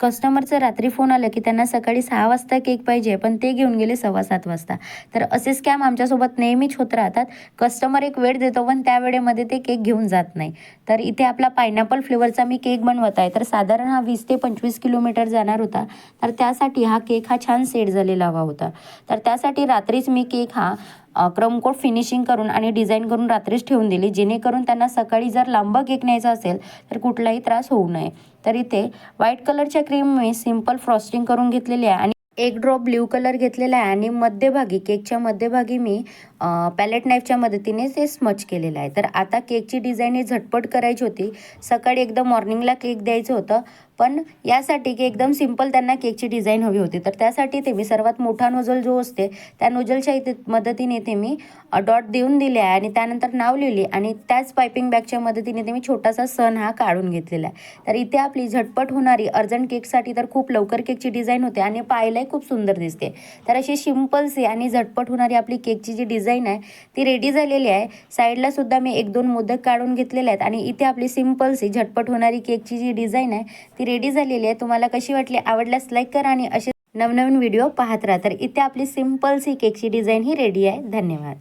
कस्टमरचं रात्री फोन आलं की त्यांना सकाळी 6 वाजता केक पाहिजे, पण ते घेऊन गेले 7:15 वाजता. तर असे स्कॅम आमच्यासोबत नेहमीच होत राहतात. कस्टमर एक वेळ देतो, पण त्या वेळेमध्ये ते केक घेऊन जात नाही. तर इथे आपला पायनॅपल फ्लेवरचा मी केक बनवत आहे. तर साधारण हा 20 ते 25 किलोमीटर जाणार होता. तर त्यासाठी हा केक हा छान सेट झालेला हवा होता. तर त्यासाठी रात्रीच मी केक हा क्रमकोट फिनिशिंग करून आणि डिझाईन करून रात्रीच ठेवून दिली, जेणेकरून त्यांना सकाळी जर लांब केक न्यायचा असेल तर कुठलाही त्रास होऊ नये. तर इथे व्हाईट कलरच्या क्रीम मी सिंपल फ्रॉस्टिंग करून घेतलेली आहे आणि एक ड्रॉप ब्ल्यू कलर घेतलेला आहे आणि मध्यभागी केकच्या मध्यभागी मी पॅलेट नाईफच्या मदतीने ते स्मच केलेलं आहे. तर आता केकची डिझाईन ही झटपट करायची होती. सकाळी एकदम मॉर्निंगला केक द्यायचं होतं, पण यासाठी की एकदम सिंपल त्यांना केकची डिझाईन हवी होती. तर त्यासाठी ते मी सर्वात मोठा नोझल जो असते त्या नोझलच्या इथे मदतीने ते मी डॉट देऊन दिले आहे आणि त्यानंतर नाव लिहिली आणि त्याच पायपिंग बॅगच्या मदतीने ते मी छोटासा सन हा काढून घेतलेला आहे. तर इथे आपली झटपट होणारी अर्जंट केकसाठी तर खूप लवकर केकची डिझाईन होते आणि पाहायलाही खूप सुंदर दिसते. तर अशी सिंपलसी आणि झटपट होणारी आपली केकची जी डिझाईन आहे ती रेडी झालेली आहे. साईडला सुद्धा मी 1-2 मोदक काढून घेतलेले आहेत आणि इथे आपली सिंपलसी झटपट होणारी केकची जी डिझाईन आहे ती रेडी झालेली आहे. तुम्हाला कशी वाटली? आवडल्यास लाईक करा आणि असे नवनवीन व्हिडिओ पाहत राहा. तर इथे आपली सिंपलसी केकची डिझाईन ही रेडी आहे. धन्यवाद.